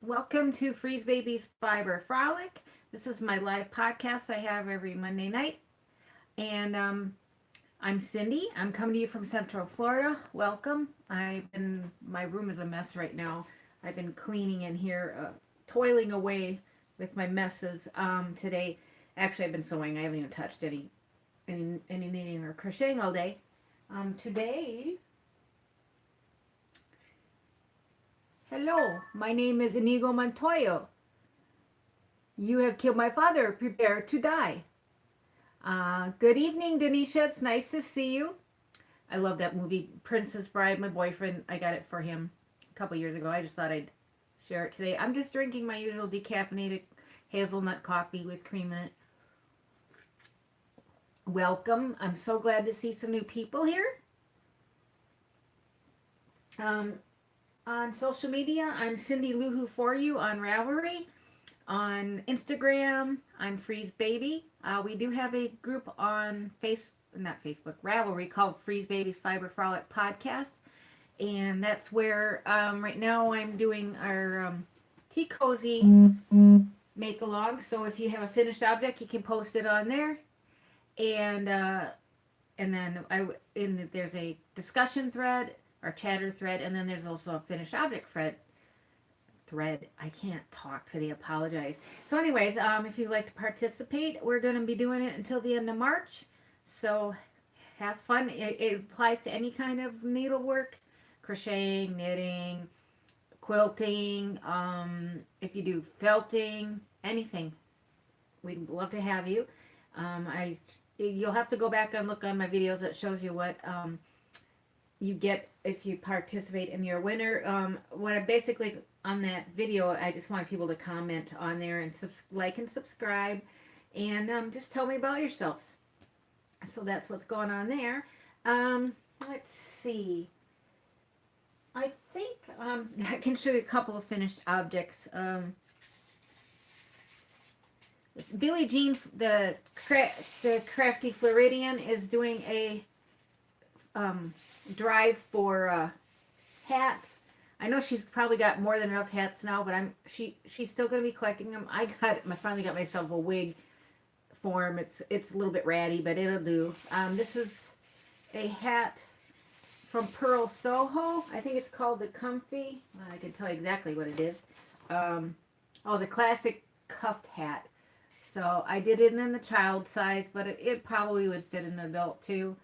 Welcome to Freeze Baby's Fiber Frolic. This is my live podcast I have every Monday night. And I'm Cindy. I'm coming to you from Central Florida. Welcome. My room is a mess right now. I've been cleaning in here, toiling away with my messes today. Actually, I've been sewing. I haven't even touched any knitting or crocheting all day. Today, hello, my name is Inigo Montoyo. You have killed my father. Prepare to die. Good evening, Denisha. It's nice to see you. I love that movie, Princess Bride. My boyfriend, I got it for him a couple years ago. I just thought I'd share it today. I'm just drinking my usual decaffeinated hazelnut coffee with cream in it. Welcome. I'm so glad to see some new people here. On social media, I'm Cindy Lou Who For You on Ravelry. On Instagram, I'm Freeze Baby. We do have a group on Ravelry called Freeze Baby's Fiber Frolic Podcast. And that's where right now I'm doing our Tea Cozy make along. So if you have a finished object, you can post it on there. And then there's a discussion thread or chatter thread, and then there's also a finished object thread. I can't talk today, apologize. So anyways, if you'd like to participate, we're going to be doing it until the end of March. So have fun. It applies to any kind of needlework, crocheting, knitting, quilting, if you do felting, anything. We'd love to have you. You'll have to go back and look on my videos that shows you what you get if you participate in your winner. What I basically on that video, I just want people to comment on there and like and subscribe, and just tell me about yourselves. So that's what's going on there. Let's see. I think I can show you a couple of finished objects. Billie Jean, the Crafty Floridian, is doing a drive for hats. I know she's probably got more than enough hats now, but she's still going to be collecting them. I finally got myself a wig form. It's a little bit ratty, but it'll do. This is a hat from Pearl Soho. I think it's called the Comfy. I can tell you exactly what it is. The classic cuffed hat. So I did it in the child size, but it probably would fit an adult too.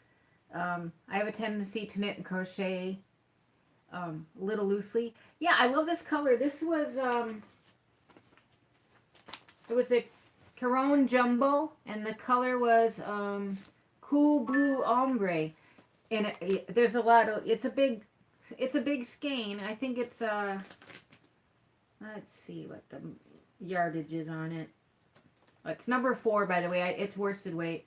I have a tendency to knit and crochet a little loosely. Yeah, I love this color. This was it was a Caron Jumbo, and the color was Cool Blue Ombre. And there's a lot of it's a big skein. I think it's let's see what the yardage is on it. It's number 4, by the way. It's worsted weight.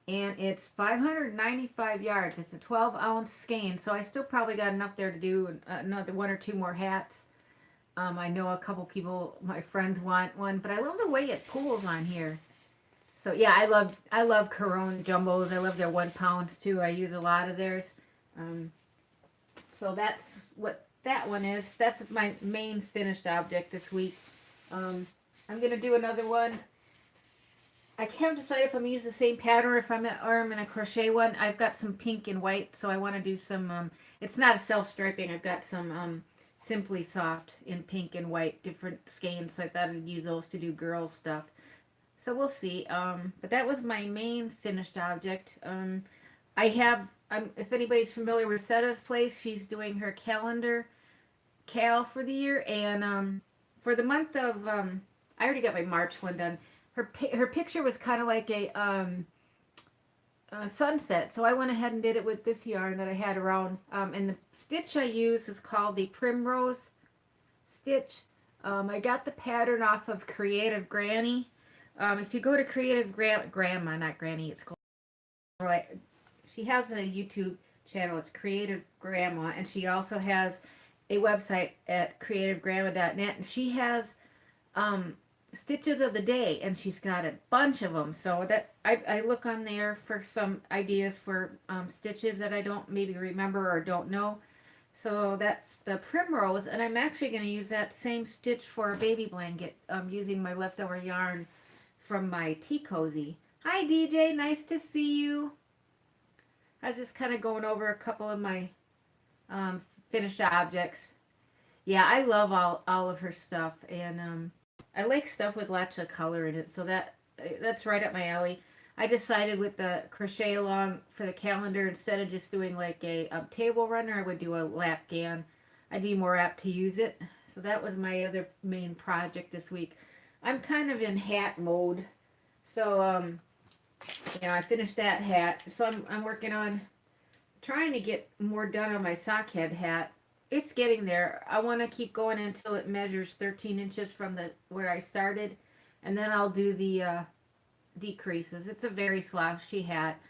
And it's 595 yards. It's a 12-ounce skein. So I still probably got enough there to do another 1 or 2 more hats. I know a couple people, my friends, want one. But I love the way it pulls on here. So yeah, I love Caron Jumbos. I love their 1 pounds too. I use a lot of theirs. So that's what that one is. That's my main finished object this week. I'm going to do another one. I can't decide if I'm going to use the same pattern or if I'm in a crochet one. I've got some pink and white, so I want to do some, it's not a self-striping. I've got some Simply Soft in pink and white, different skeins, so I thought I'd use those to do girl stuff. So we'll see. But that was my main finished object. If anybody's familiar with Setta's Place, she's doing her calendar cal for the year, and for the month of, I already got my March one done. Her picture was kind of like a sunset, so I went ahead and did it with this yarn that I had around. And the stitch I used is called the Primrose stitch. I got the pattern off of Creative Granny. If you go to Creative Grandma, not Granny, it's called. She has a YouTube channel. It's Creative Grandma, and she also has a website at creativegrandma.net, and she has stitches of the day, and she's got a bunch of them. So that I look on there for some ideas for stitches that I don't maybe remember or don't know. So that's the Primrose, and I'm actually going to use that same stitch for a baby blanket. I'm using my leftover yarn from my Tea Cozy. Hi DJ, nice to see you. I was just kind of going over a couple of my finished objects. Yeah, I love all of her stuff, and I like stuff with lots of color in it. So that's right up my alley. I decided with the crochet along for the calendar, instead of just doing like a table runner, I would do a lap gan. I'd be more apt to use it. So that was my other main project this week. I'm kind of in hat mode. So I finished that hat. So I'm working on trying to get more done on my sock head hat. It's getting there. I want to keep going until it measures 13 inches from the where I started, and then I'll do the decreases. It's a very slouchy hat,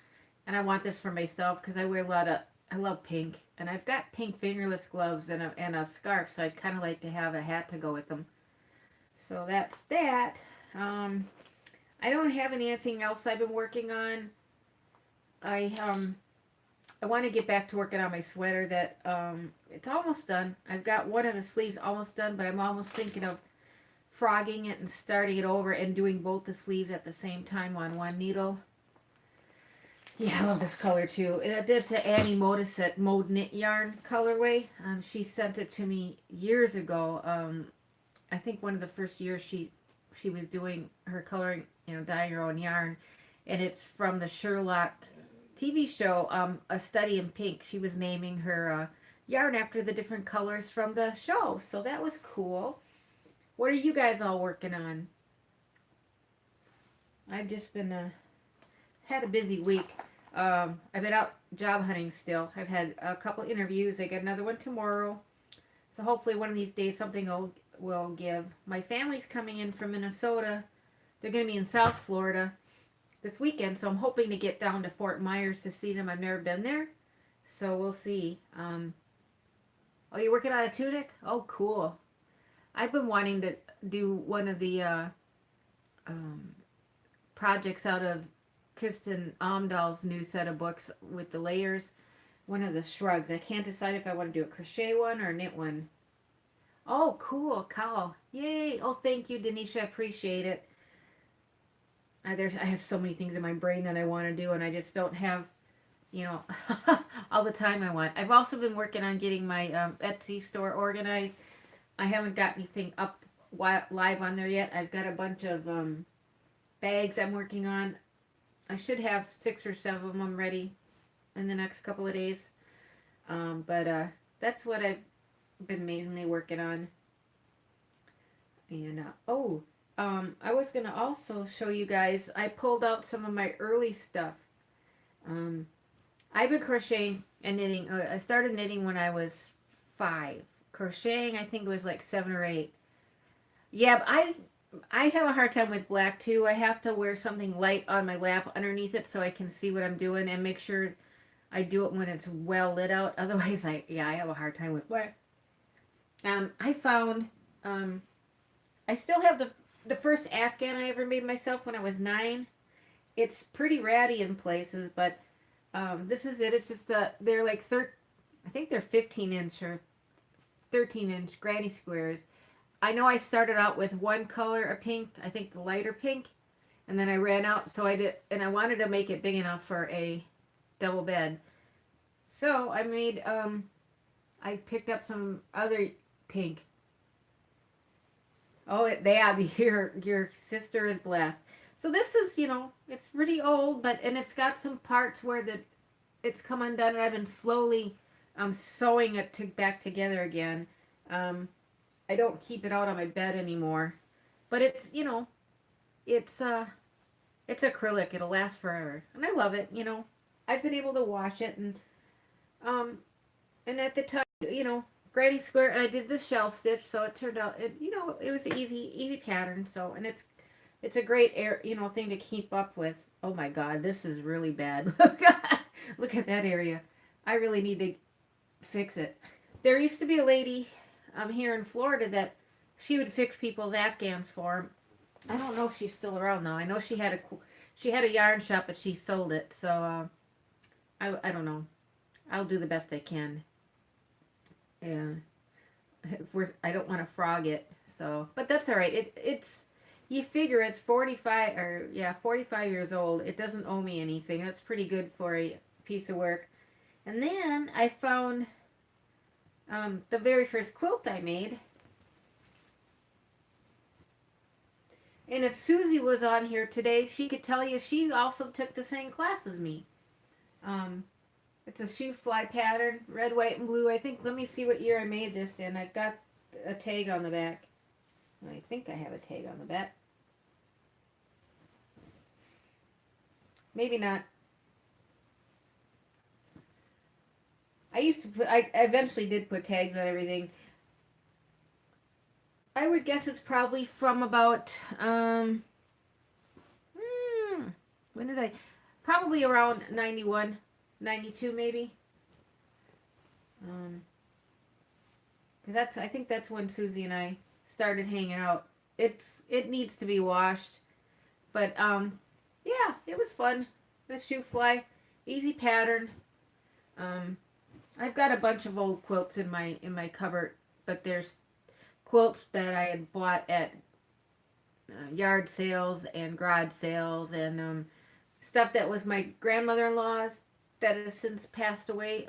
and I want this for myself because I wear a lot of. I love pink, and I've got pink fingerless gloves and a scarf, so I'd kind of like to have a hat to go with them. So that's that. I don't have anything else I've been working on. I want to get back to working on my sweater that it's almost done. I've got one of the sleeves almost done, but I'm almost thinking of frogging it and starting it over and doing both the sleeves at the same time on one needle. Yeah, I love this color too. I did to Annie Modisette Mode Knit Yarn colorway. She sent it to me years ago. I think one of the first years she was doing her coloring, dyeing her own yarn, and it's from the Sherlock TV show, A Study in Pink. She was naming her yarn after the different colors from the show, so that was cool. What are you guys all working on? I've just been had a busy week. I've been out job hunting still. I've had a couple interviews. I got another one tomorrow, so hopefully one of these days something will give. My family's coming in from Minnesota. They're going to be in South Florida this weekend, so I'm hoping to get down to Fort Myers to see them. I've never been there, so we'll see. Oh, you're working on a tunic? Oh, cool. I've been wanting to do one of the projects out of Kristen Amdahl's new set of books with the layers. One of the shrugs. I can't decide if I want to do a crochet one or a knit one. Oh, cool, cow. Yay. Oh, thank you, Denisha. I appreciate it. I have so many things in my brain that I want to do, and I just don't have, all the time I want. I've also been working on getting my Etsy store organized. I haven't got anything up live on there yet. I've got a bunch of bags I'm working on. I should have 6 or 7 of them ready in the next couple of days. But that's what I've been mainly working on. And I was going to also show you guys, I pulled out some of my early stuff. I've been crocheting and knitting. I started knitting when I was 5. Crocheting, I think it was like 7 or 8. Yeah, but I have a hard time with black too. I have to wear something light on my lap underneath it so I can see what I'm doing and make sure I do it when it's well lit out. Otherwise, I have a hard time with black. I found, I still have the first Afghan I ever made myself when I was 9. It's pretty ratty in places, but this is it. It's just they're like I think they're 15-inch or 13-inch granny squares. I know I started out with one color of pink, I think the lighter pink, and then I ran out, so I did, and I wanted to make it big enough for a double bed. So I made, I picked up some other pink. Oh, your sister is blessed. So this is, it's pretty old, and it's got some parts where it's come undone, and I've been slowly sewing it back together again. I don't keep it out on my bed anymore, but it's it's acrylic. It'll last forever, and I love it. I've been able to wash it, and at the time, granny square, and I did the shell stitch, so it turned out it was an easy pattern. So, and it's a great thing to keep up with. Oh my God, this is really bad. Look at that area. I really need to fix it. There used to be a lady here in Florida that she would fix people's Afghans for them. I don't know if she's still around now. I know she had a yarn shop, but she sold it. So I don't know. I'll do the best I can. Yeah, I don't want to frog it. So, but that's all right. It's you figure it's 45 or yeah 45 years old. It doesn't owe me anything. That's pretty good for a piece of work. And then I found the very first quilt I made. And if Susie was on here today, she could tell you she also took the same class as me. Um, it's a shoe fly pattern, red, white, and blue. I think, let me see what year I made this in. I've got a tag on the back. I think I have a tag on the back. Maybe not. I eventually did put tags on everything. I would guess it's probably from about, when did I, probably around 91, 92 maybe. Because I think that's when Susie and I started hanging out. It needs to be washed, but yeah, it was fun. The shoe fly, easy pattern. Um, I've got a bunch of old quilts in my cupboard, but there's quilts that I had bought at yard sales and garage sales and stuff that was my grandmother-in-law's that has since passed away.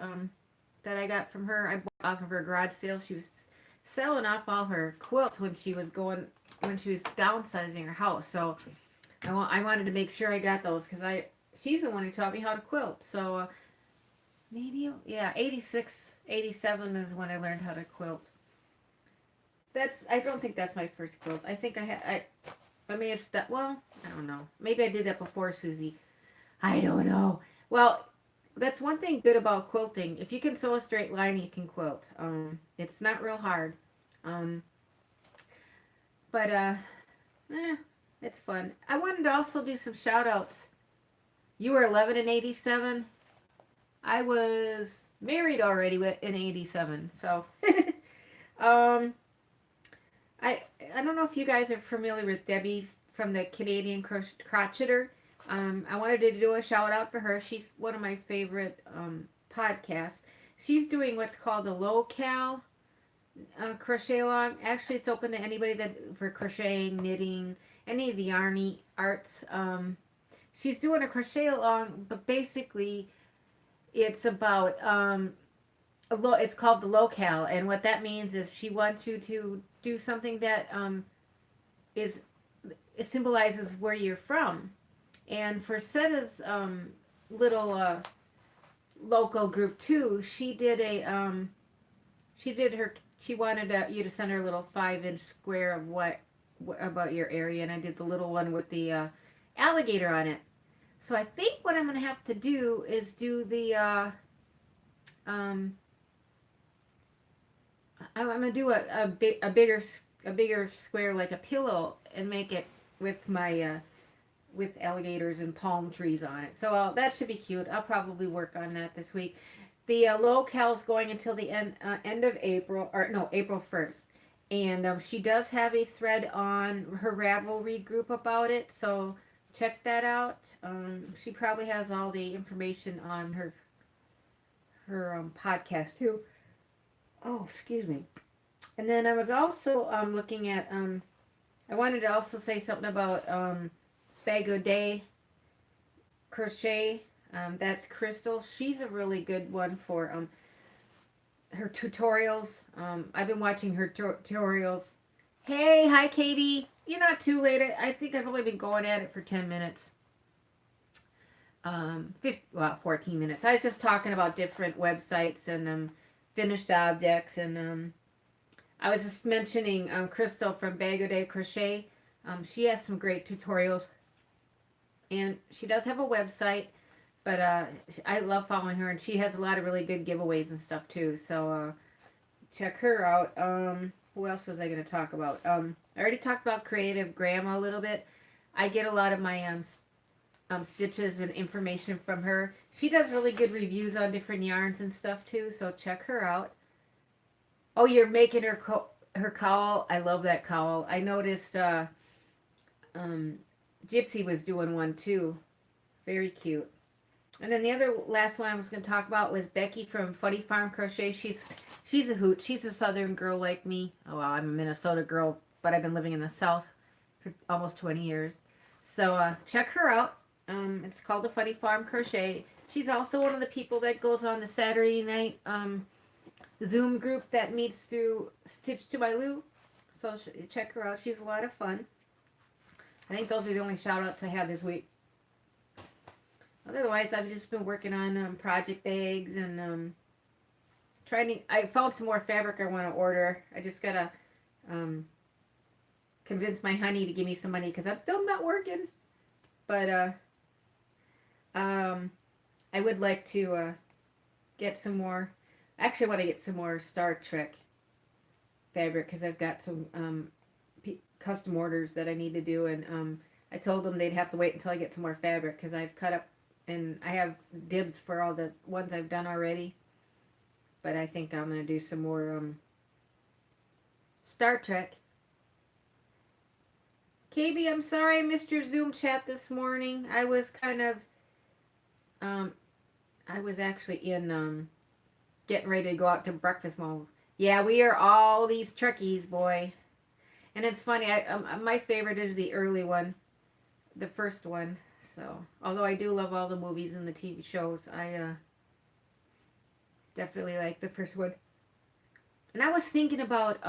That I got from her. I bought off of her garage sale. She was selling off all her quilts when she was downsizing her house. So I wanted to make sure I got those because she's the one who taught me how to quilt. So maybe yeah, 86, 87 is when I learned how to quilt. I don't think that's my first quilt. I think I may have well, I don't know. Maybe I did that before Susie. I don't know. Well, that's one thing good about quilting. If you can sew a straight line, you can quilt. It's not real hard. Um, but it's fun. I wanted to also do some shout outs. You were 11 in 87. I was married already in 87. So, um, I don't know if you guys are familiar with Debbie from the Canadian Crocheter. I wanted to do a shout out for her. She's one of my favorite podcasts. She's doing what's called a low-cal crochet along. Actually, it's open to anybody that for crocheting, knitting, any of the yarny arts. She's doing a crochet along, but basically, it's about it's called the low-cal, and what that means is she wants you to do something that is it symbolizes where you're from. And for Setta's little local group too, she wanted you to send her a little 5-inch square of what about your area, and I did the little one with the alligator on it. So I think what I'm gonna have to do is do the I'm gonna do a bigger square like a pillow and make it with my with alligators and palm trees on it. So that should be cute. I'll probably work on that this week. The low-cal is going until the end of April, or no, April 1st. And she does have a thread on her Ravelry group about it, so check that out. She probably has all the information on her podcast too. Oh, excuse me. And then I was also looking at I wanted to also say something about Bag-O-Day crochet. That's Crystal. She's a really good one for her tutorials. I've been watching her tutorials. Hey, hi Katie. You're not too late. I think I've only been going at it for 10 minutes. 14 minutes. I was just talking about different websites and finished objects, and I was just mentioning Crystal from Bag-O-Day Crochet. She has some great tutorials, and she does have a website, but I love following her, and she has a lot of really good giveaways and stuff too, so check her out. Who else was I going to talk about? I already talked about Creative Grandma a little bit. I get a lot of my stitches and information from her. She does really good reviews on different yarns and stuff too, so check her out. Oh, you're making her cowl. I love that cowl. I noticed Gypsy was doing one too. Very cute. And then the other last one I was going to talk about was Becky from Fuddy Farm Crochet. She's a hoot. She's a southern girl like me. Oh, well, I'm a Minnesota girl, but I've been living in the South for almost 20 years. So check her out. It's called the Fuddy Farm Crochet. She's also one of the people that goes on the Saturday night Zoom group that meets through Stitch to My Lou. So check her out. She's a lot of fun. I think those are the only shout outs I have this week. Otherwise, I've just been working on project bags and I found some more fabric I want to order. I just got to convince my honey to give me some money because I'm still not working. But I would like to get some more. Actually, I want to get some more Star Trek fabric because I've got some custom orders that I need to do, and I told them they'd have to wait until I get some more fabric because I've cut up and I have dibs for all the ones I've done already. But I think I'm going to do some more Star Trek. KB, I'm sorry I missed your Zoom chat this morning. I was kind of, I was actually in getting ready to go out to breakfast mode. Yeah, we are all these Trekkies, boy. And it's funny, my favorite is the early one, the first one. So, although I do love all the movies and the TV shows, I definitely like the first one. And I was thinking about,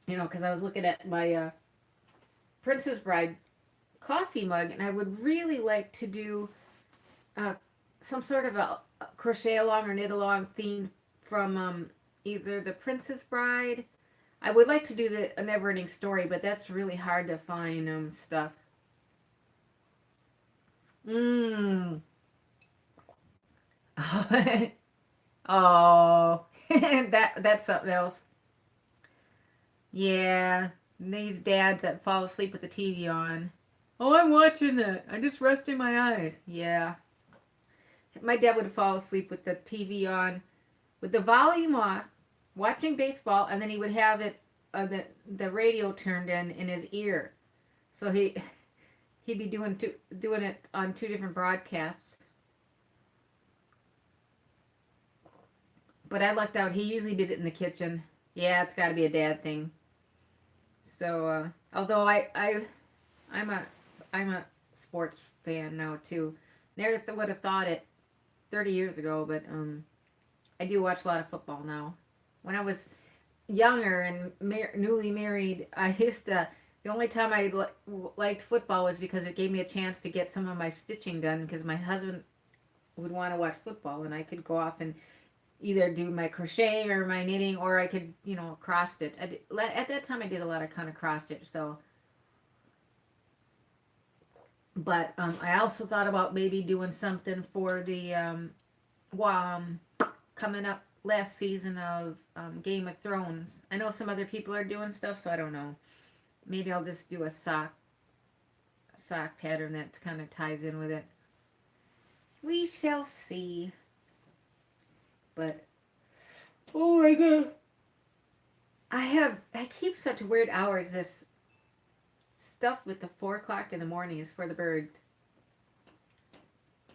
because I was looking at my Princess Bride coffee mug, and I would really like to do some sort of a crochet along or knit along theme from either the Princess Bride. I would like to do a Never Ending Story, but that's really hard to find stuff. Oh, that's something else. Yeah, these dads that fall asleep with the TV on. Oh, I'm watching that. I'm just resting my eyes. Yeah. My dad would fall asleep with the TV on, with the volume off, watching baseball, and then he would have it the radio turned in his ear. So he'd be doing it on two different broadcasts. But I lucked out. He usually did it in the kitchen. Yeah, it's got to be a dad thing. So although I'm a sports fan now too. Never would have thought it 30 years ago, but I do watch a lot of football now. When I was younger and newly married, the only time I liked football was because it gave me a chance to get some of my stitching done because my husband would want to watch football and I could go off and either do my crochet or my knitting, or I could, cross stitch. At that time I did a lot of kind of cross stitch, so. But I also thought about maybe doing something for the coming up last season of Game of Thrones. I know some other people are doing stuff, so I don't know. Maybe I'll just do a sock pattern that kind of ties in with it. We shall see. But oh my god, I keep such weird hours. This stuff with the 4 o'clock in the morning is for the birds.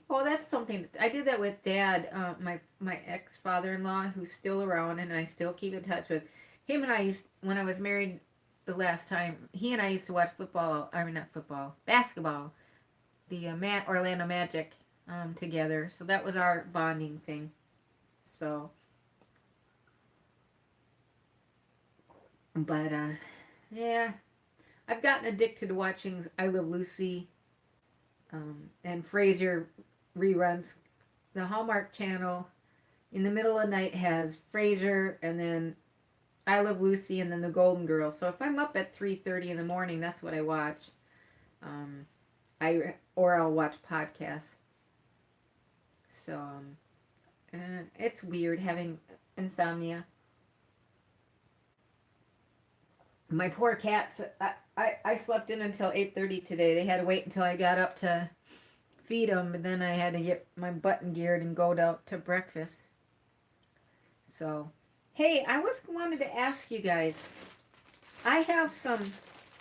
Oh, that's something. I did that with Dad, my ex-father-in-law, who's still around, and I still keep in touch with him. And I when I was married the last time, he and I used to watch football. I mean, not football, basketball. The Orlando Magic together. So that was our bonding thing. So, but yeah, I've gotten addicted to watching I Love Lucy and Frasier reruns. The Hallmark Channel in the middle of the night has Frasier, and then I Love Lucy, and then The Golden Girls. So if I'm up at 3:30 in the morning, that's what I watch. I'll watch podcasts. So it's weird having insomnia. My poor cats. I slept in until 8:30 today. They had to wait until I got up to feed them, and then I had to get my button geared and go out to breakfast. So, hey, I wanted to ask you guys. I have some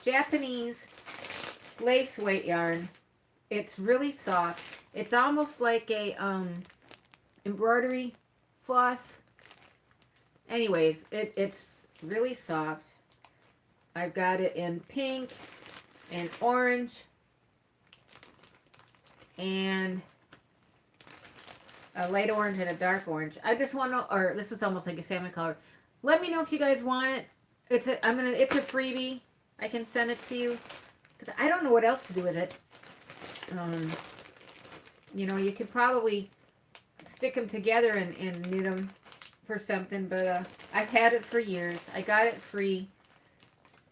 Japanese lace weight yarn It's really soft. It's almost like a embroidery floss. Anyways, it's really soft. I've got it in pink and orange and a light orange and a dark orange. I just want to, or this is almost like a salmon color. Let me know if you guys want it. It's a freebie. I can send it to you because I don't know what else to do with it. Um, you know, you could probably stick them together and knit them for something, but I've had it for years. I got it free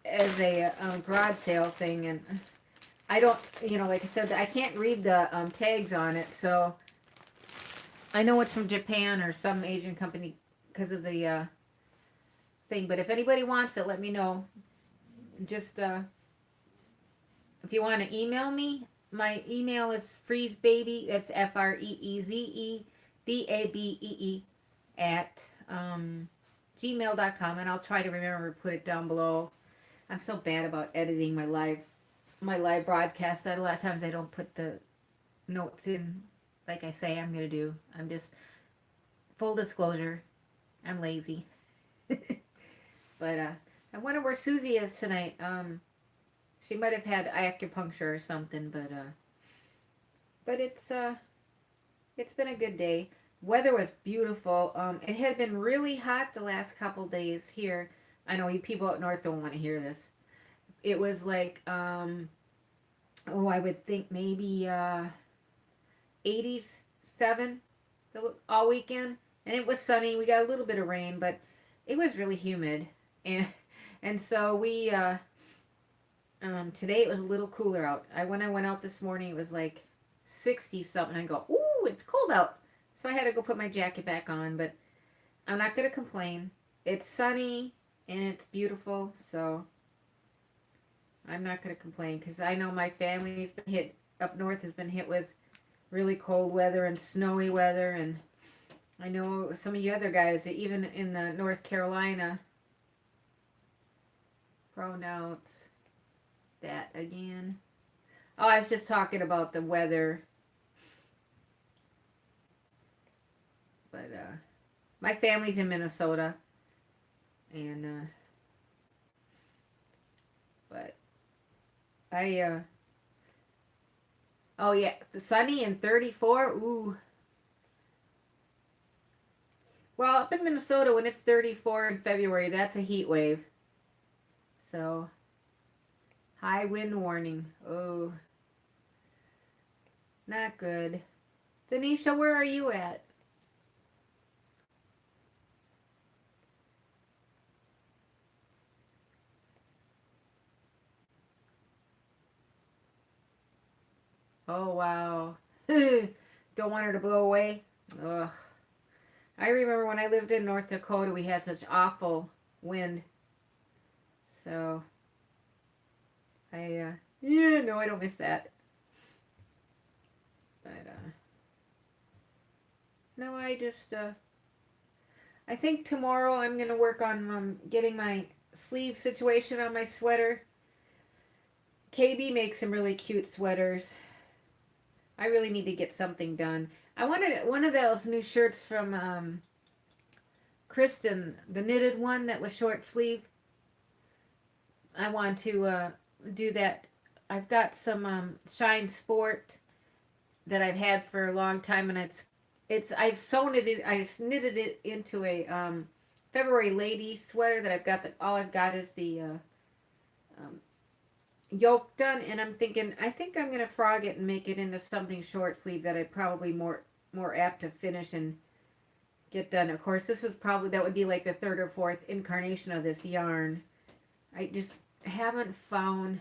as a garage sale thing, and I don't, you know, like I said, I can't read the tags on it, so I know it's from Japan or some Asian company because of the thing. But if anybody wants it, let me know. Just if you want to email me, my email is freezebaby. That's FREEZEBABEE at gmail.com, and I'll try to remember to put it down below. I'm so bad about editing my live broadcast that a lot of times I don't put the notes in like I say I'm gonna do. I'm just, full disclosure, I'm lazy. But I wonder where Susie is tonight. She might have had acupuncture or something, but it's been a good day. Weather was beautiful. It had been really hot the last couple days here. I know you people up north don't want to hear this. It was like I would think maybe 87 all weekend, and it was sunny. We got a little bit of rain, but it was really humid, and so we today it was a little cooler out. When I went out this morning, it was like 60 something. I go, ooh, it's cold out. So I had to go put my jacket back on, but I'm not gonna complain. It's sunny and it's beautiful, so I'm not gonna complain because I know my family's been hit up north has been hit with really cold weather and snowy weather, and I know some of you other guys, even in the North Carolina, pronounce that again. Oh, I was just talking about the weather. But my family's in Minnesota, and but I oh yeah, the sunny and 34. Ooh. Well, up in Minnesota, when it's 34 in February, that's a heat wave. So, high wind warning. Oh, not good. Denisha, where are you at? Oh, wow. Don't want her to blow away? Ugh. I remember when I lived in North Dakota, we had such awful wind. So, yeah, no, I don't miss that. But, no, I think tomorrow I'm going to work on getting my sleeve situation on my sweater. KB makes some really cute sweaters. I really need to get something done. I wanted one of those new shirts from Kristen, the knitted one that was short sleeve. I want to do that. I've got some Shine Sport that I've had for a long time, and I've sewn it in, I knitted it into a February lady sweater that I've got. That all I've got is the um, yoke done, and I think I'm gonna frog it and make it into something short sleeve that I probably more apt to finish and get done. Of course, that would be like the third or fourth incarnation of this yarn. I just haven't found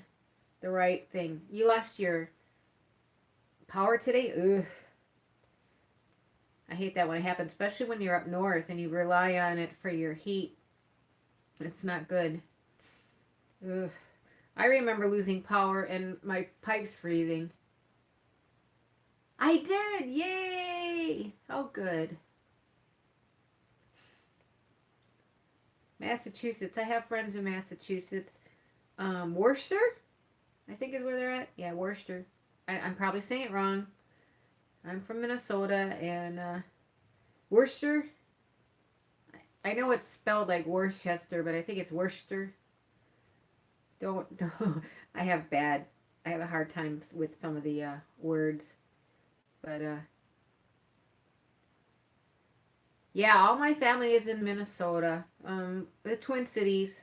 the right thing. You lost your power today? Ugh. I hate that when it happens, especially when you're up north and you rely on it for your heat. It's not good. Ugh. I remember losing power and my pipes freezing. I did! Yay! Oh, good. Massachusetts. I have friends in Massachusetts. Worcester, I think is where they're at. Yeah, Worcester. I'm probably saying it wrong. I'm from Minnesota, and Worcester. I know it's spelled like Worcester, but I think it's Worcester. Don't. I have bad. I have a hard time with some of the words, but yeah, all my family is in Minnesota. The Twin Cities.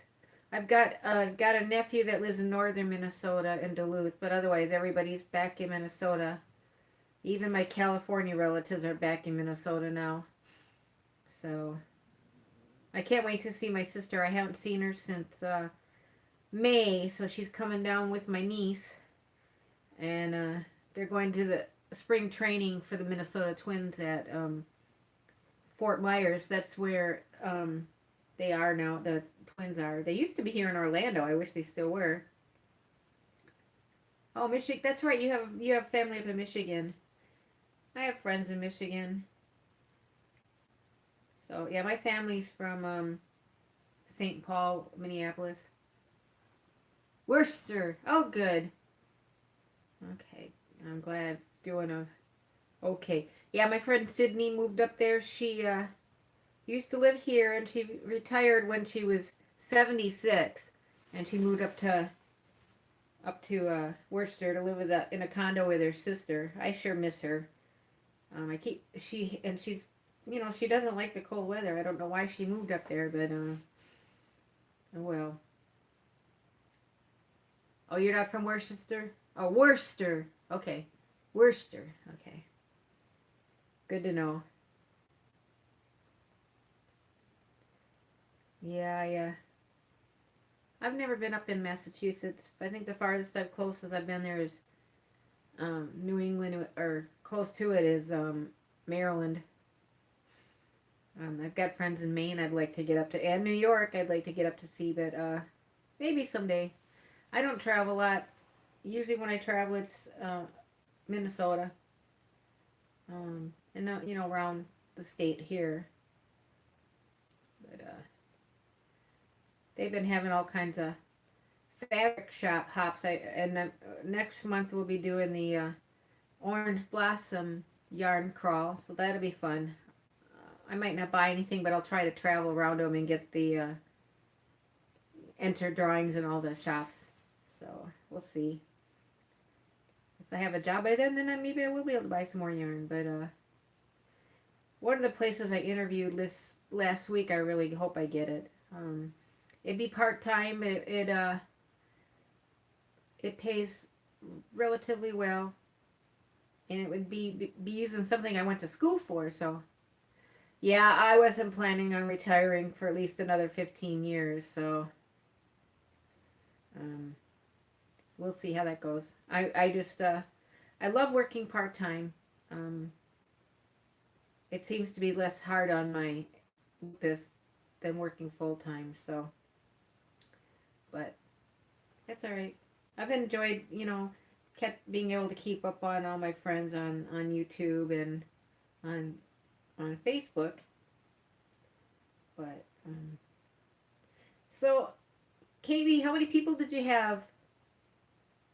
I've got a nephew that lives in northern Minnesota in Duluth, but otherwise everybody's back in Minnesota. Even my California relatives are back in Minnesota now. So I can't wait to see my sister. I haven't seen her since May, so she's coming down with my niece, and they're going to the spring training for the Minnesota Twins at Fort Myers. That's where they are now. The Twins are. They used to be here in Orlando. I wish they still were. Oh, Michigan. That's right. You have family up in Michigan. I have friends in Michigan. So yeah, my family's from St. Paul, Minneapolis. Worcester. Oh, good. Okay. I'm glad I'm doing a okay. Yeah, my friend Sydney moved up there. She used to live here, and she retired when she was 76, and she moved up to Worcester to live in a condo with her sister. I sure miss her. I keep she's she doesn't like the cold weather. I don't know why she moved up there, but oh well. Oh, you're not from Worcester? Oh, Worcester. Okay, Worcester. Okay, good to know. Yeah, yeah. I've never been up in Massachusetts. I think the farthest closest I've been there is New England, or close to it is Maryland. I've got friends in Maine I'd like to get up to, and New York I'd like to get up to see, but maybe someday. I don't travel a lot. Usually when I travel, it's Minnesota, and around the state here. But they've been having all kinds of fabric shop hops. And next month we'll be doing the Orange Blossom yarn crawl, so that'll be fun. I might not buy anything, but I'll try to travel around them and get the enter drawings in all the shops. So we'll see. If I have a job by then maybe I will be able to buy some more yarn. But one of the places I interviewed last week, I really hope I get it. It'd be part time. It pays relatively well, and it would be using something I went to school for. So yeah, I wasn't planning on retiring for at least another 15 years. So um, we'll see how that goes. I just I love working part time. Um, it seems to be less hard on my lupus than working full time. So, but that's all right. I've enjoyed, kept being able to keep up on all my friends on YouTube and on Facebook. But so, Katie, how many people did you have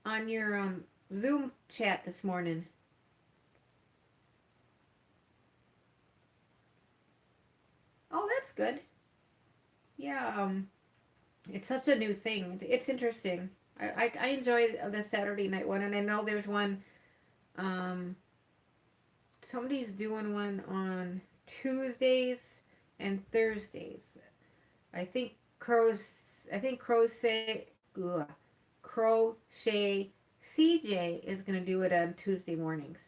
on your Zoom chat this morning? Oh, that's good. Yeah, it's such a new thing. It's interesting. I enjoy the Saturday night one, and I know there's one. Um, Somebody's doing one on Tuesdays and Thursdays. I think crows. I think ugh, Crochet CJ is gonna do it on Tuesday mornings.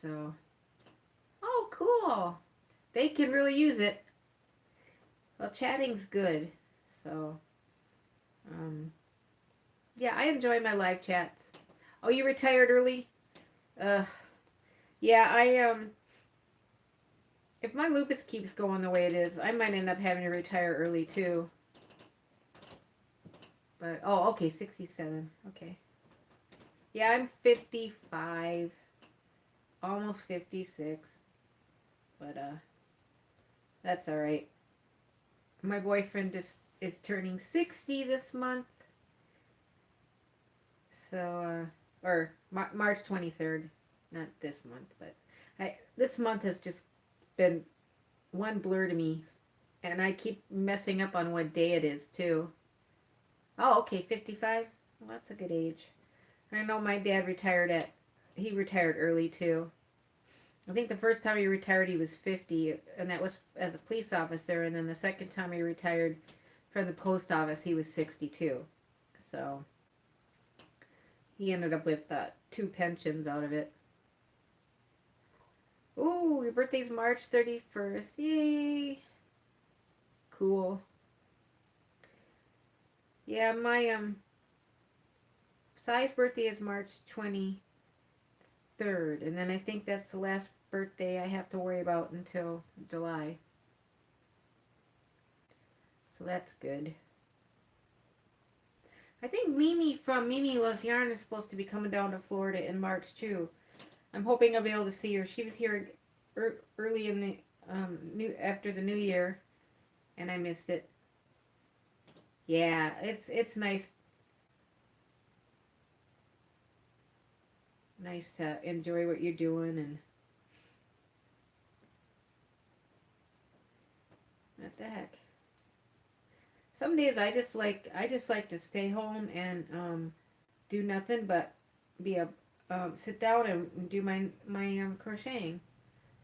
So, oh, cool. They can really use it. Well, chatting's good. So, um, yeah, I enjoy my live chats. Oh, you retired early? Uh, yeah, if my lupus keeps going the way it is, I might end up having to retire early too. But, oh, okay, 67. Okay. Yeah, I'm 55, almost 56. But, that's all right. My boyfriend is turning 60 this month. So, or March 23rd. Not this month, but this month has just been one blur to me. And I keep messing up on what day it is, too. Oh, okay, 55. Well, that's a good age. I know my dad he retired early, too. I think the first time he retired, he was 50, and that was as a police officer. And then the second time he retired from the post office, he was 62. So he ended up with 2 pensions out of it. Ooh, your birthday's March 31st. Yay! Cool. Yeah, my Sai's birthday is March 23rd, and then I think that's the last birthday I have to worry about until July. So that's good. I think Mimi from Mimi Loves Yarn is supposed to be coming down to Florida in March too. I'm hoping I'll be able to see her. She was here early in the after the New Year, and I missed it. Yeah, it's nice to enjoy what you're doing. And what the heck. Some days I just like to stay home and do nothing but be a sit down and do my crocheting.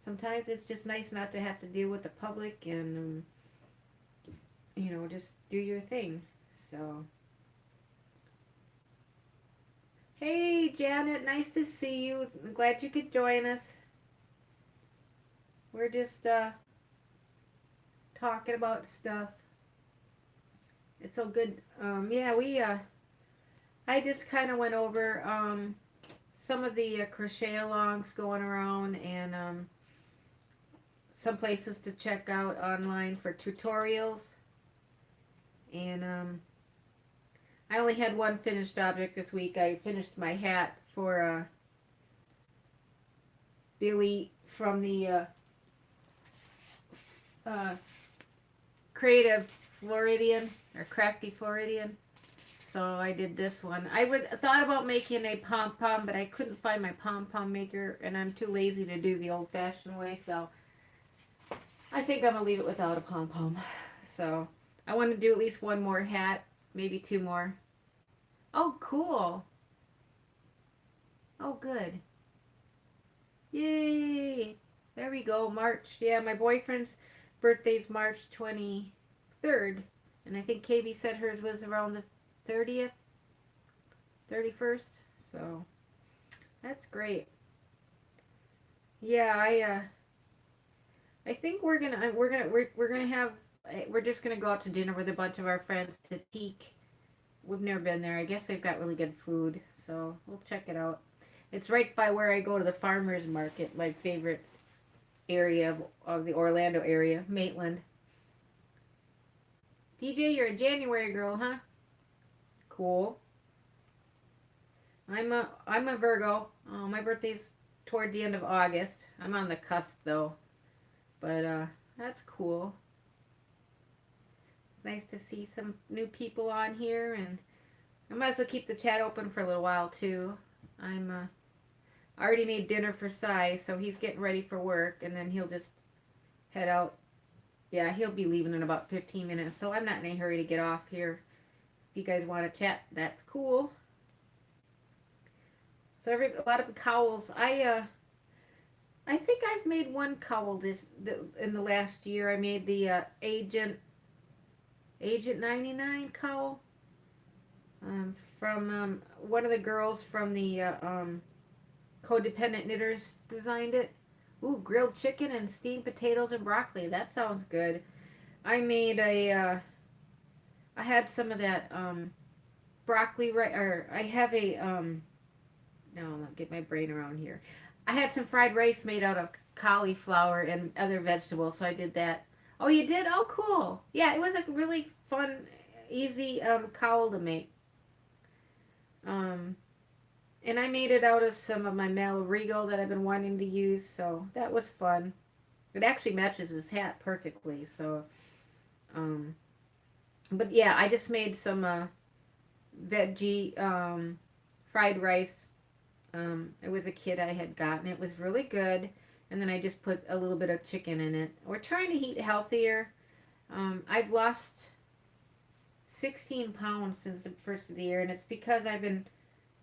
Sometimes it's just nice not to have to deal with the public and just do your thing. So hey Janet, nice to see you. I'm glad you could join us. We're just talking about stuff. It's so good. Yeah, I just kind of went over some of the crochet alongs going around, and some places to check out online for tutorials. And I only had one finished object this week. I finished my hat for Billy from the Creative Floridian, or Crafty Floridian. So I did this one. I thought about making a pom-pom, but I couldn't find my pom-pom maker, and I'm too lazy to do the old-fashioned way, so I think I'm going to leave it without a pom-pom. So I want to do at least one more hat, maybe 2 more. Oh, cool. Oh, good. Yay. There we go, March. Yeah, my boyfriend's birthday's March 23rd, and I think KB said hers was around the 30th, 31st, so that's great. Yeah, I think we're just gonna go out to dinner with a bunch of our friends to Teak. We've never been there. I guess they've got really good food, so we'll check it out. It's right by where I go to the farmers market, my favorite area of the Orlando area, Maitland. DJ, you're a January girl, huh? Cool. I'm a Virgo. My birthday's toward the end of August. I'm on the cusp though. But that's cool. Nice to see some new people on here, and I might as well keep the chat open for a little while too. I already made dinner for Sai, so he's getting ready for work, and then he'll just head out. Yeah, he'll be leaving in about 15 minutes, so I'm not in a hurry to get off here. If you guys want to chat, that's cool. So a lot of the cowls. I think I've made one cowl in the last year. I made the Agent 99 cowl from one of the girls from the Codependent Knitters designed it. Ooh, grilled chicken and steamed potatoes and broccoli. That sounds good. I made I had some of that broccoli, or I have a, no, I'll get my brain around here. I had some fried rice made out of cauliflower and other vegetables, so I did that. Oh, you did? Oh, cool. Yeah, it was a really fun, easy cowl to make. And I made it out of some of my Malarigo that I've been wanting to use, so that was fun. It actually matches his hat perfectly, so, but yeah, I just made some veggie fried rice It was a kit I had gotten. It was really good. And then I just put a little bit of chicken in it. We're trying to eat healthier. I've lost 16 pounds since the first of the year, and it's because I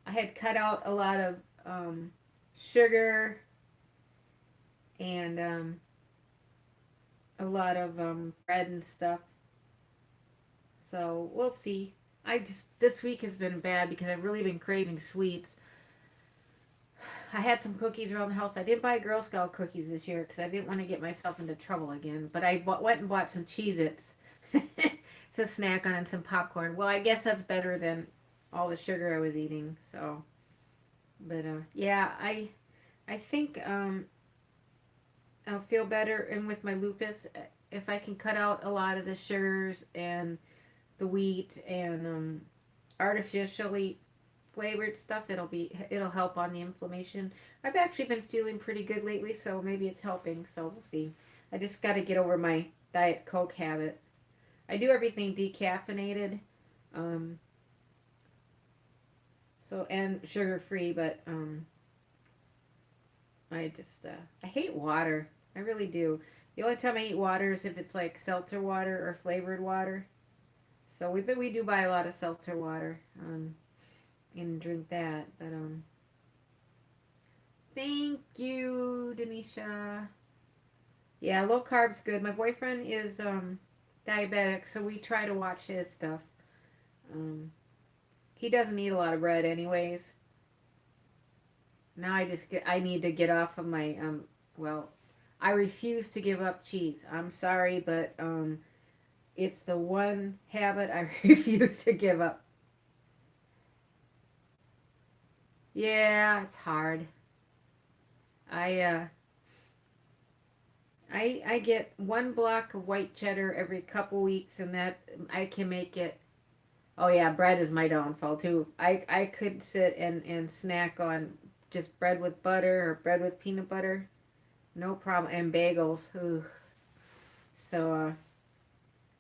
had cut out a lot of sugar and a lot of bread and stuff. So we'll see. This week has been bad because I've really been craving sweets. I had some cookies around the house. I didn't buy Girl Scout cookies this year because I didn't want to get myself into trouble again. But I went and bought some Cheez-Its to snack on and some popcorn. Well, I guess that's better than all the sugar I was eating. So, but yeah, I think I'll feel better. And with my lupus, if I can cut out a lot of the sugars and the wheat and artificially flavored stuff, it'll help on the inflammation. I've actually been feeling pretty good lately, so maybe it's helping. So we'll see. I just got to get over my Diet Coke habit. I do everything decaffeinated, um, so and sugar free, but I hate water. I really do. The only time I eat water is if it's like seltzer water or flavored water. So we do buy a lot of seltzer water. And drink that. But thank you, Denisha. Yeah, low carb's good. My boyfriend is diabetic, so we try to watch his stuff. He doesn't eat a lot of bread anyways. Now I need to get off of my well, I refuse to give up cheese. I'm sorry, but it's the one habit I refuse to give up. Yeah, it's hard. I I get one block of white cheddar every couple weeks, and that I can make it. Oh yeah, bread is my downfall too. I could sit and snack on just bread with butter or bread with peanut butter, no problem, and bagels. Ooh. So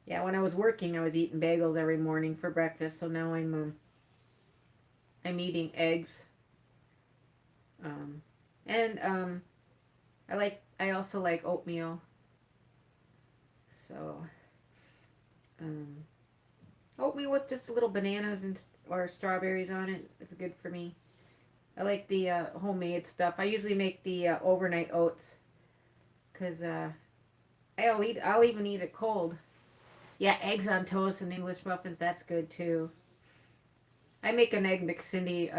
yeah, when I was working, I was eating bagels every morning for breakfast. So now I'm eating eggs. Um, and I also like oatmeal. So um, oatmeal with just a little bananas and or strawberries on it is good for me. I like the homemade stuff. I usually make the overnight oats because I'll even eat it cold. Yeah, eggs on toast and English muffins. That's good too. I make an egg McCindy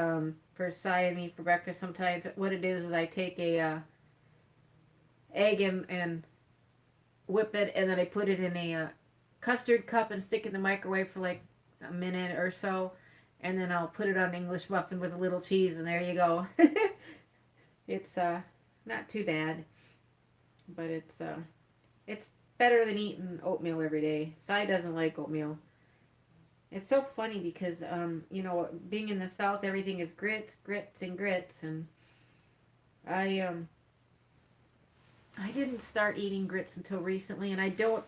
for Cy and me for breakfast sometimes. What it is I take a egg and whip it, and then I put it in a custard cup and stick it in the microwave for like a minute or so, and then I'll put it on an English muffin with a little cheese, and there you go. It's not too bad, but it's better than eating oatmeal every day. Cy doesn't like oatmeal. It's so funny because being in the South, everything is grits, grits, and grits, and I I didn't start eating grits until recently, and I don't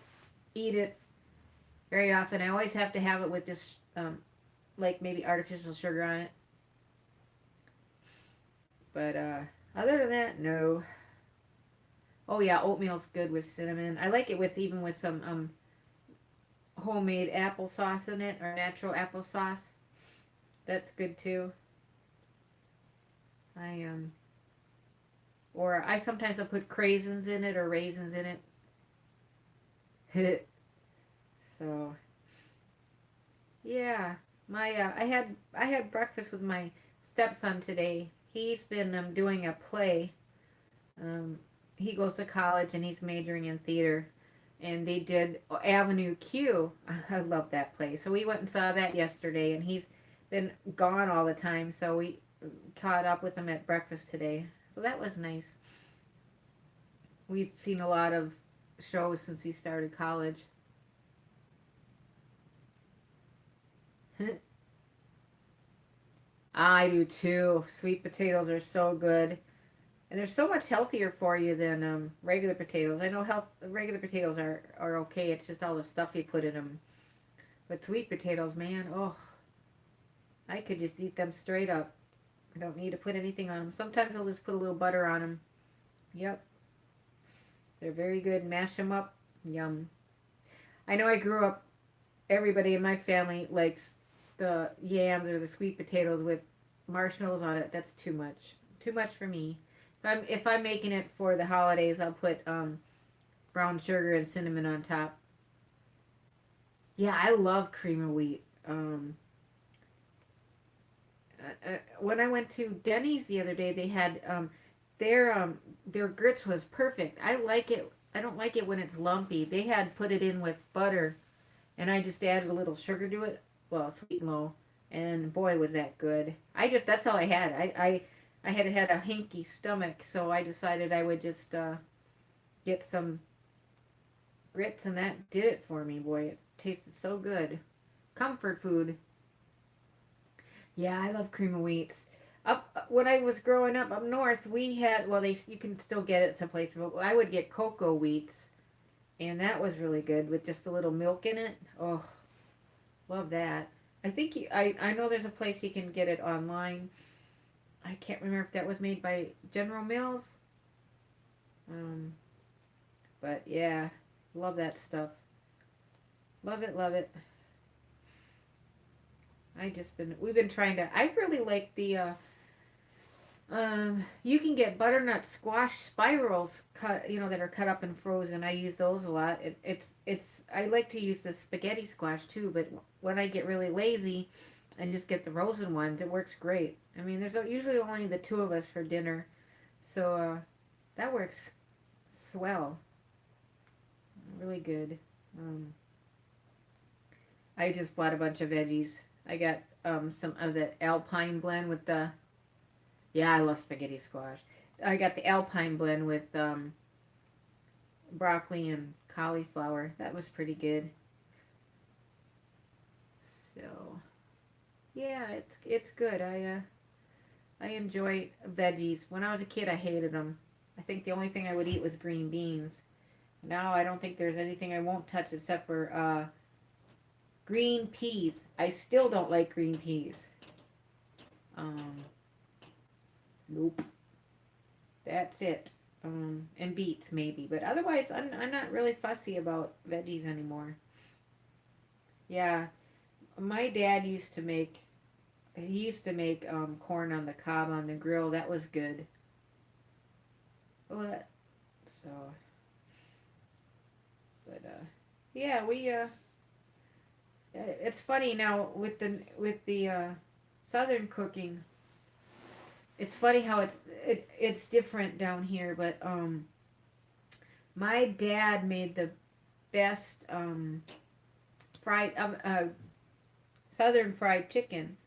eat it very often. I always have to have it with just like maybe artificial sugar on it. But other than that, no. Oh yeah, oatmeal's good with cinnamon. I like it with even with some homemade applesauce in it or natural applesauce. That's good too. I or I sometimes I'll put craisins in it or raisins in it. So yeah, my I had breakfast with my stepson today. He's been doing a play. Um, he goes to college and he's majoring in theater. And they did Avenue Q. I love that play. So we went and saw that yesterday, and he's been gone all the time. So we caught up with him at breakfast today. So that was nice. We've seen a lot of shows since he started college. I do too. Sweet potatoes are so good. And they're so much healthier for you than regular potatoes. I know regular potatoes are okay. It's just all the stuff you put in them. But sweet potatoes, man, oh, I could just eat them straight up. I don't need to put anything on them. Sometimes I'll just put a little butter on them. Yep, they're very good. Mash them up. Yum. I know I grew up, everybody in my family likes the yams or the sweet potatoes with marshmallows on it. That's too much. Too much for me. If I'm making it for the holidays, I'll put brown sugar and cinnamon on top. Yeah, I love cream of wheat. When I went to Denny's the other day, they had their grits was perfect. I like it. I don't like it when it's lumpy. They had put it in with butter, and I just added a little sugar to it. Well, sweet and low, and boy, was that good. That's all I had. I had a hinky stomach, so I decided I would just get some grits, and that did it for me. Boy, it tasted so good. Comfort food. Yeah, I love cream of wheats. Up when I was growing up up north, we had, well, they you can still get it some places, but I would get cocoa wheats, and that was really good with just a little milk in it. Oh, love that. I think I know there's a place you can get it online. I can't remember if that was made by General Mills. Um, but yeah, love that stuff. Love it, love it. We've been trying to. I really like the you can get butternut squash spirals cut, that are cut up and frozen. I use those a lot. I like to use the spaghetti squash too, but when I get really lazy and just get the frozen ones, it works great. I mean, there's usually only the two of us for dinner, so that works swell. Really good. Um, I just bought a bunch of veggies. I got some of the Alpine blend with the. Yeah, I love spaghetti squash. I got the Alpine blend with broccoli and cauliflower. That was pretty good. So yeah, it's good. I enjoy veggies. When I was a kid, I hated them. I think the only thing I would eat was green beans. Now I don't think there's anything I won't touch except for green peas. I still don't like green peas. Um, nope. That's it. And beets maybe, but otherwise I'm not really fussy about veggies anymore. Yeah, my dad used to make he used to make corn on the cob on the grill. That was good. Oh, so, but yeah, we it's funny now with the southern cooking. It's funny how it's different down here, but my dad made the best fried southern fried chicken.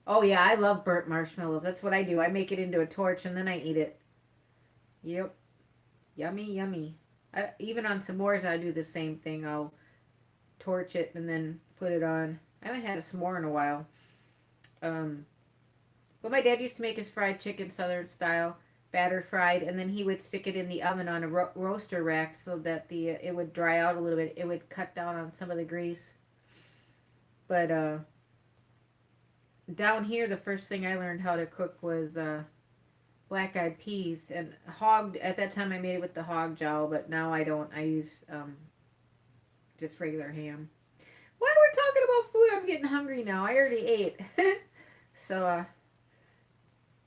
Oh yeah, I love burnt marshmallows. That's what I do. I make it into a torch and then I eat it. Yep, yummy, yummy. Even on s'mores, I do the same thing. I'll torch it and then put it on. I haven't had a s'more in a while. Um, but my dad used to make his fried chicken southern style, batter fried, and then he would stick it in the oven on a roaster rack so that the it would dry out a little bit. It would cut down on some of the grease. But down here, the first thing I learned how to cook was black eyed peas and hog. At that time, I made it with the hog jowl, but now I don't. I use just regular ham. While we're talking about food, I'm getting hungry now. I already ate. So,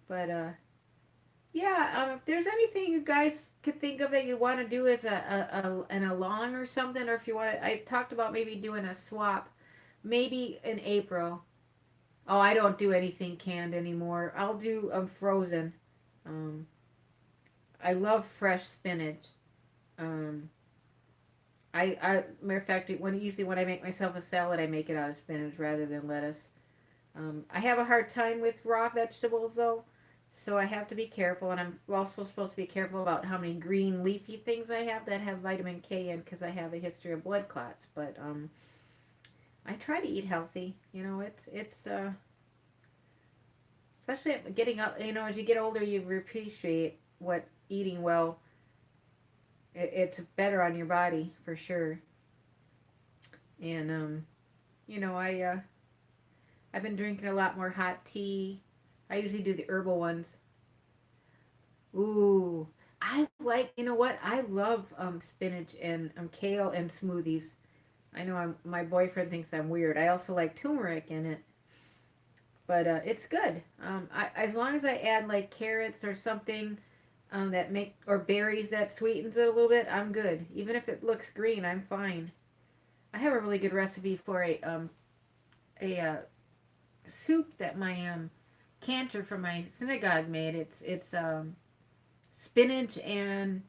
but yeah. If there's anything you guys could think of that you want to do as an along or something, or if you want, I talked about maybe doing a swap, maybe in April. Oh, I don't do anything canned anymore. I'll do frozen. Um, I love fresh spinach. Um, matter of fact, usually when I make myself a salad, I make it out of spinach rather than lettuce. I have a hard time with raw vegetables though, so I have to be careful, and I'm also supposed to be careful about how many green leafy things I have that have vitamin K in because I have a history of blood clots. But I try to eat healthy. It's especially getting up. As you get older, you appreciate what eating well. It's better on your body for sure. And you know, I've been drinking a lot more hot tea. I usually do the herbal ones. Ooh, I like, you know what? I love spinach and kale and smoothies. I know my boyfriend thinks I'm weird. I also like turmeric in it, but it's good. As long as I add like carrots or something that make or berries that sweetens it a little bit, I'm good. Even if it looks green, I'm fine. I have a really good recipe for a soup that my cantor from my synagogue made. It's spinach and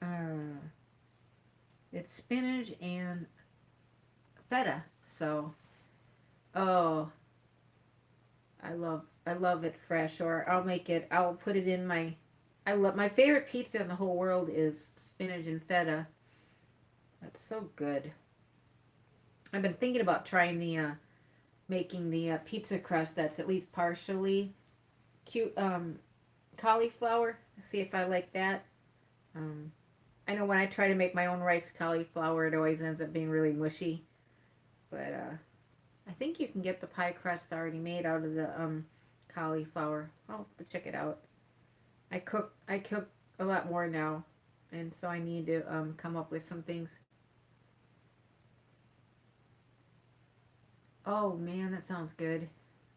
uh, it's spinach and feta. So, oh, I love it fresh. Or I'll make it. I'll put it in my. I love my favorite pizza in the whole world is spinach and feta. That's so good. I've been thinking about trying the making the pizza crust that's at least partially cute cauliflower. See if I like that. Um, I know when I try to make my own rice cauliflower, it always ends up being really mushy. But I think you can get the pie crust already made out of the cauliflower. I'll have to check it out. I cook a lot more now, and so I need to come up with some things. Oh man, that sounds good.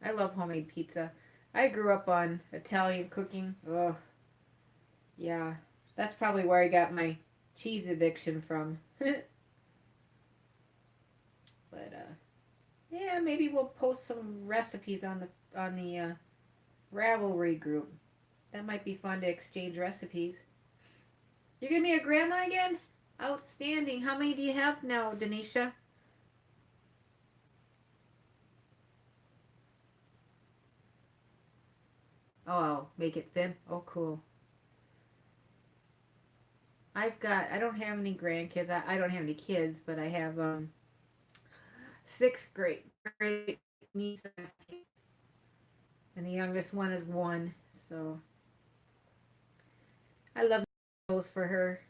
I love homemade pizza. I grew up on Italian cooking. Oh yeah, that's probably where I got my cheese addiction from. But yeah, maybe we'll post some recipes on the Ravelry group. That might be fun to exchange recipes. You're gonna be a grandma again? Outstanding. How many do you have now, Denisha? Oh, make it thin. Oh, cool. I don't have any grandkids. I don't have any kids, but I have six great nieces, and the youngest one is one. So I love those for her.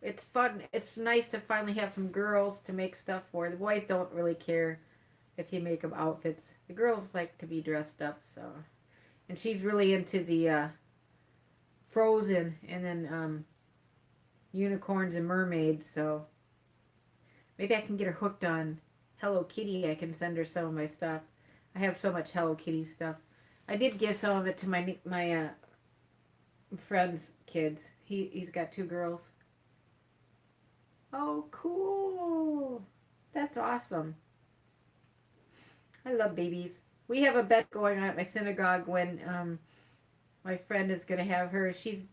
It's fun. It's nice to finally have some girls to make stuff for. The boys don't really care if you make them outfits. The girls like to be dressed up, so. And she's really into the Frozen and then unicorns and mermaids, so maybe I can get her hooked on Hello Kitty. I can send her some of my stuff. I have so much Hello Kitty stuff. I did give some of it to my friend's kids. He's got two girls. Oh, cool! That's awesome. I love babies. We have a bet going on at my synagogue when my friend is going to have her. She's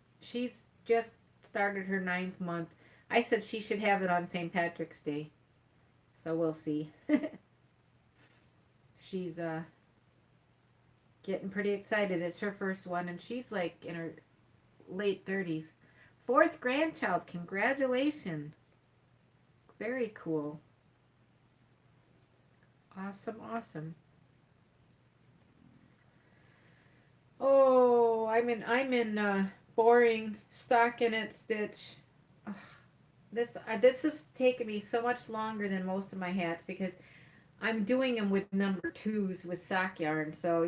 just started her ninth month. I said she should have it on St. Patrick's Day. So we'll see. She's getting pretty excited. It's her first one, and she's like in her late 30s. Fourth grandchild. Congratulations. Very cool. Awesome, awesome. Oh, I'm in boring stockinette stitch. Ugh, this has taken me so much longer than most of my hats because I'm doing them with number twos with sock yarn. So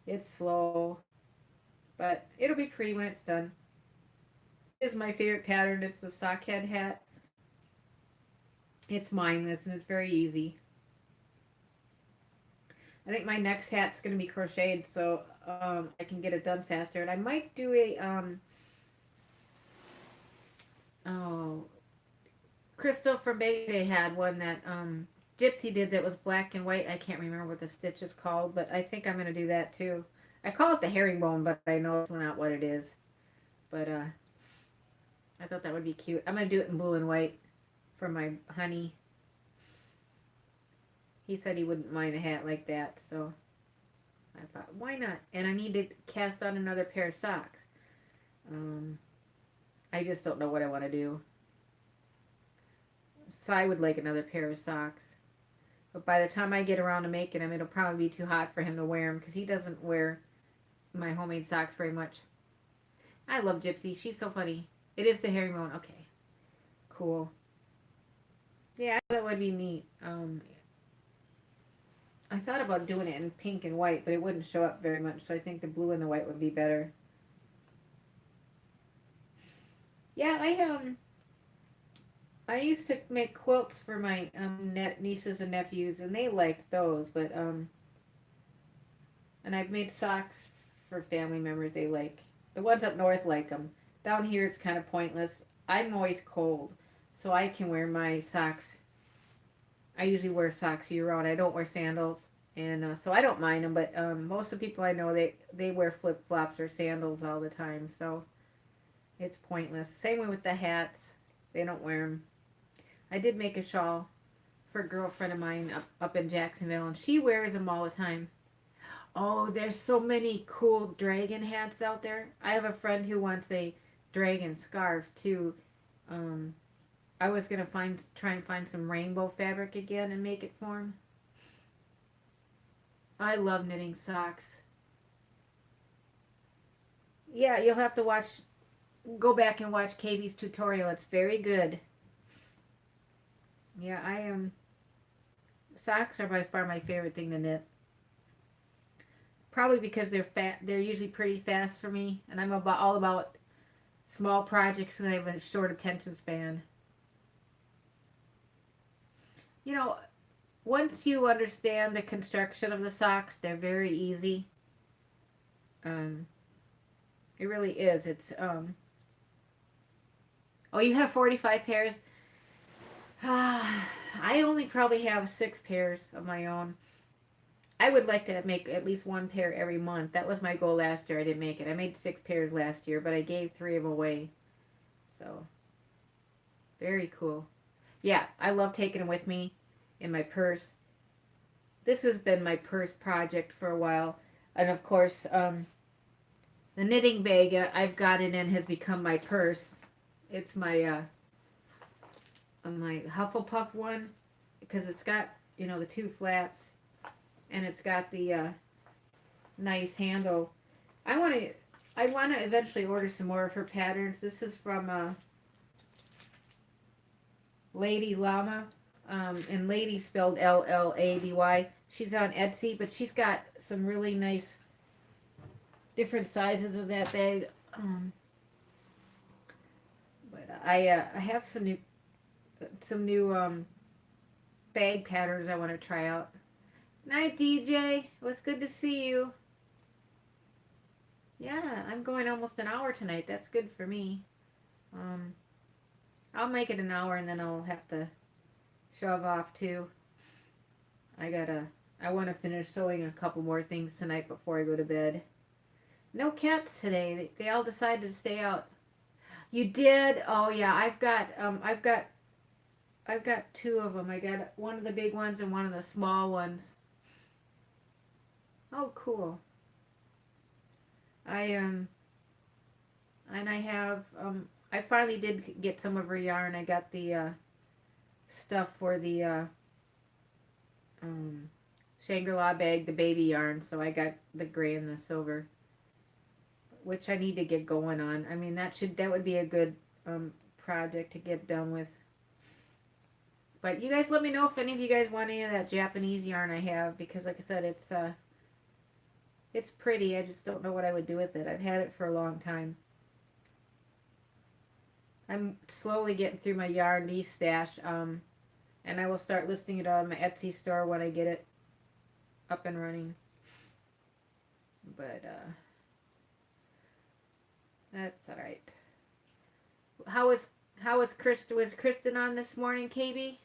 it's slow, but it'll be pretty when it's done. This is my favorite pattern. It's the sockhead hat. It's mindless and it's very easy. I think my next hat's going to be crocheted so I can get it done faster. And I might do a, oh, Crystal from Bay had one that Gypsy did that was black and white. I can't remember what the stitch is called, but I think I'm going to do that too. I call it the herringbone, but I know it's not what it is. But I thought that would be cute. I'm going to do it in blue and white for my honey. He said he wouldn't mind a hat like that, so I thought, why not? And I need to cast on another pair of socks. I just don't know what I want to do. So I would like another pair of socks. But by the time I get around to making them, it'll probably be too hot for him to wear them because he doesn't wear my homemade socks very much. I love Gypsy. She's so funny. It is the herringbone. Okay. Cool. Yeah, that would be neat. I thought about doing it in pink and white, but it wouldn't show up very much, so I think the blue and the white would be better. Yeah, I used to make quilts for my nieces and nephews, and they liked those. But and I've made socks for family members. They like the ones up north like them. Down here, it's kind of pointless. I'm always cold, so I can wear my socks. I usually wear socks year round. I don't wear sandals, and so I don't mind them. But most of the people I know, they wear flip flops or sandals all the time, so it's pointless. Same way with the hats. They don't wear them. I did make a shawl for a girlfriend of mine up in Jacksonville, and she wears them all the time. Oh, there's so many cool dragon hats out there. I have a friend who wants a dragon scarf too. Um, I was gonna try and find some rainbow fabric again and make it for him. I love knitting socks. Yeah, you'll have to go back and watch KB's tutorial. It's very good. Yeah, I am. Socks are by far my favorite thing to knit. Probably because they're fat. They're usually pretty fast for me, and I'm all about small projects because I have a short attention span. You know, once you understand the construction of the socks, they're very easy. Um, it really is. Oh, you have 45 pairs? I only probably have 6 pairs of my own. I would like to make at least 1 pair every month. That was my goal last year. I didn't make it. I made 6 pairs last year, but I gave 3 of them away. So, very cool. Yeah, I love taking them with me in my purse. This has been my purse project for a while. And of course, the knitting bag I've got it in has become my purse. It's my Hufflepuff one because it's got, the 2 flaps and it's got the nice handle. I want to eventually order some more of her patterns. This is from Lady Llama, and Lady spelled Llady. She's on Etsy, but she's got some really nice different sizes of that bag. But I have some new bag patterns I want to try out. Night, DJ. It was good to see you. Yeah, I'm going almost an hour tonight. That's good for me. I'll make it an hour and then I'll have to shove off too. I want to finish sewing a couple more things tonight before I go to bed. No cats today. They all decided to stay out. You did? Oh yeah, I've got 2 of them. I got one of the big ones and one of the small ones. Oh, cool. And I have I finally did get some of her yarn. I got the stuff for the Shangri-La bag, the baby yarn. So I got the gray and the silver, which I need to get going on. I mean, that would be a good project to get done with. But you guys let me know if any of you guys want any of that Japanese yarn I have, because like I said, it's pretty. I just don't know what I would do with it. I've had it for a long time. I'm slowly getting through my yarn stash, and I will start listing it on my Etsy store when I get it up and running. But that's all right. Was Kristen on this morning, KB?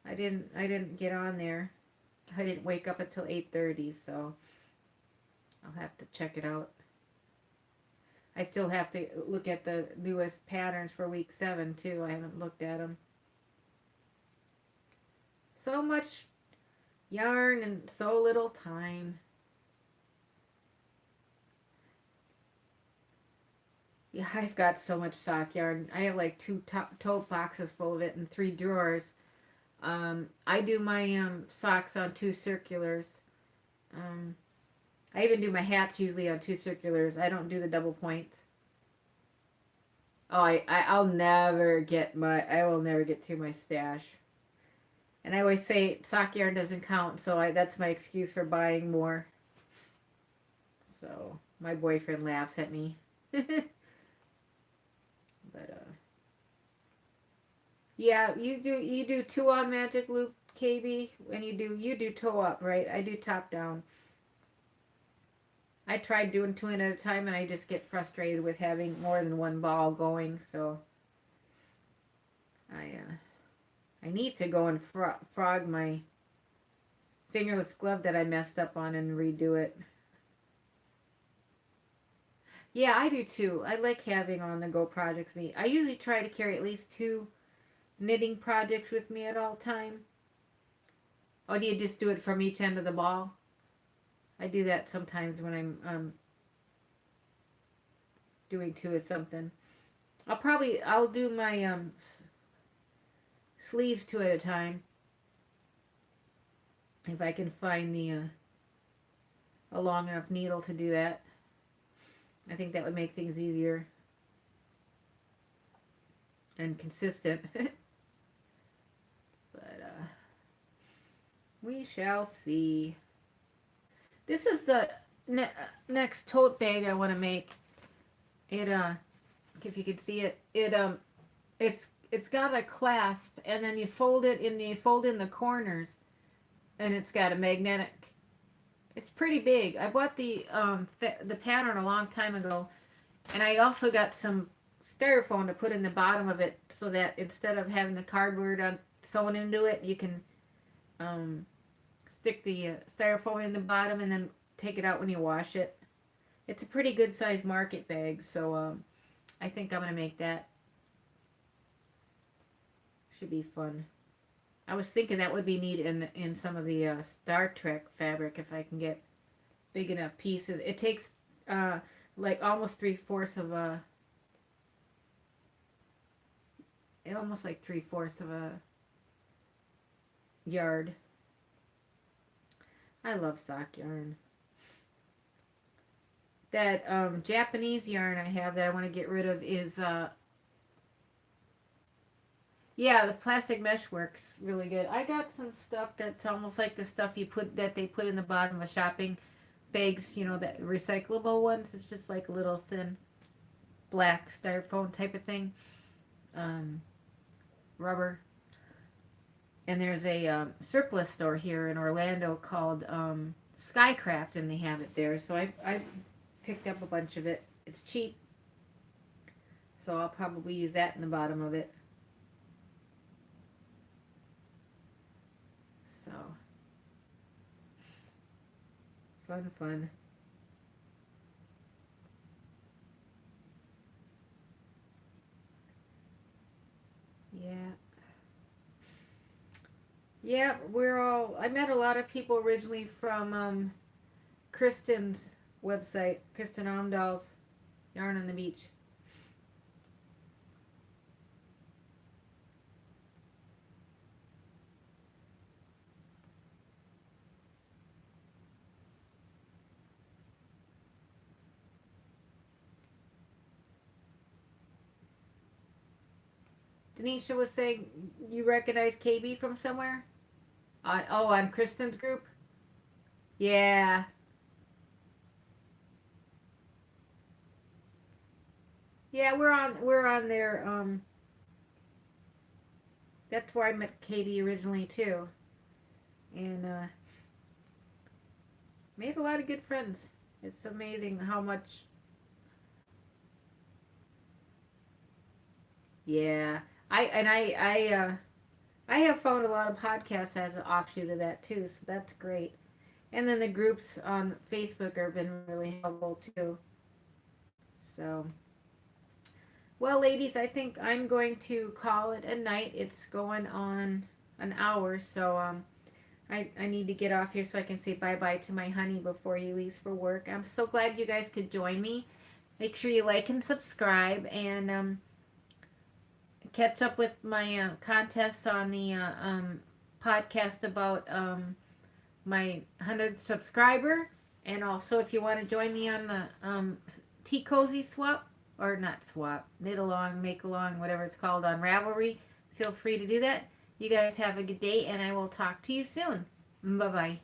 I didn't get on there. I didn't wake up until 8:30, so I'll have to check it out. I still have to look at the newest patterns for week 7 too. I haven't looked at them. So much yarn and so little time. Yeah, I've got so much sock yarn. I have like 2 tote boxes full of it and 3 drawers. I do my socks on 2 circulars. I even do my hats usually on 2 circulars. I don't do the double points. Oh, I will never get through my stash. And I always say sock yarn doesn't count, so that's my excuse for buying more. So my boyfriend laughs at me. But yeah, you do two on magic loop, KB, and you do toe up, right? I do top down. I tried doing two at a time, and I just get frustrated with having more than one ball going. So I need to go and frog my fingerless glove that I messed up on and redo it. Yeah, I do too. I like having on the go projects with me. I usually try to carry at least two knitting projects with me at all time. Or do you just do it from each end of the ball? I do that sometimes when I'm doing two of something. I'll do my sleeves two at a time if I can find a long enough needle to do that. I think that would make things easier and consistent. But we shall see. This is the next tote bag I want to make. It if you can see it, it's got a clasp, and then you fold it in the corners, and it's got a magnetic. It's pretty big. I bought the pattern a long time ago, and I also got some styrofoam to put in the bottom of it, so that instead of having the cardboard sewn into it, you can stick the styrofoam in the bottom and then take it out when you wash it. It's a pretty good sized market bag, so I think I'm gonna make that. Should be fun. I was thinking that would be neat in some of the Star Trek fabric if I can get big enough pieces. It takes like almost 3/4 of a yard. I love sock yarn. That Japanese yarn I have that I want to get rid of is yeah, the plastic mesh works really good. I got some stuff that's almost like the stuff they put in the bottom of shopping bags, that recyclable ones. It's just like a little thin black styrofoam type of thing. Rubber. And there's a surplus store here in Orlando called Skycraft, and they have it there. So I picked up a bunch of it. It's cheap. So I'll probably use that in the bottom of it. So, fun. Yeah. Yeah, I met a lot of people originally from Kristen's website, Kristen Omdahl's Yarn on the Beach. Denisha was saying you recognize KB from somewhere? On Kristen's group? Yeah. Yeah, we're on there. That's where I met KB originally too. And made a lot of good friends. It's amazing how much. Yeah. I have found a lot of podcasts as an offshoot of that too, so that's great. And then the groups on Facebook have been really helpful too. So, well, ladies, I think I'm going to call it a night. It's going on an hour, so I need to get off here so I can say bye-bye to my honey before he leaves for work. I'm so glad you guys could join me. Make sure you like and subscribe, and catch up with my contests on the podcast about my 100th subscriber. And also, if you want to join me on the Tea Cozy swap, or not swap, knit along, make along, whatever it's called on Ravelry, feel free to do that. You guys have a good day, and I will talk to you soon. Bye bye.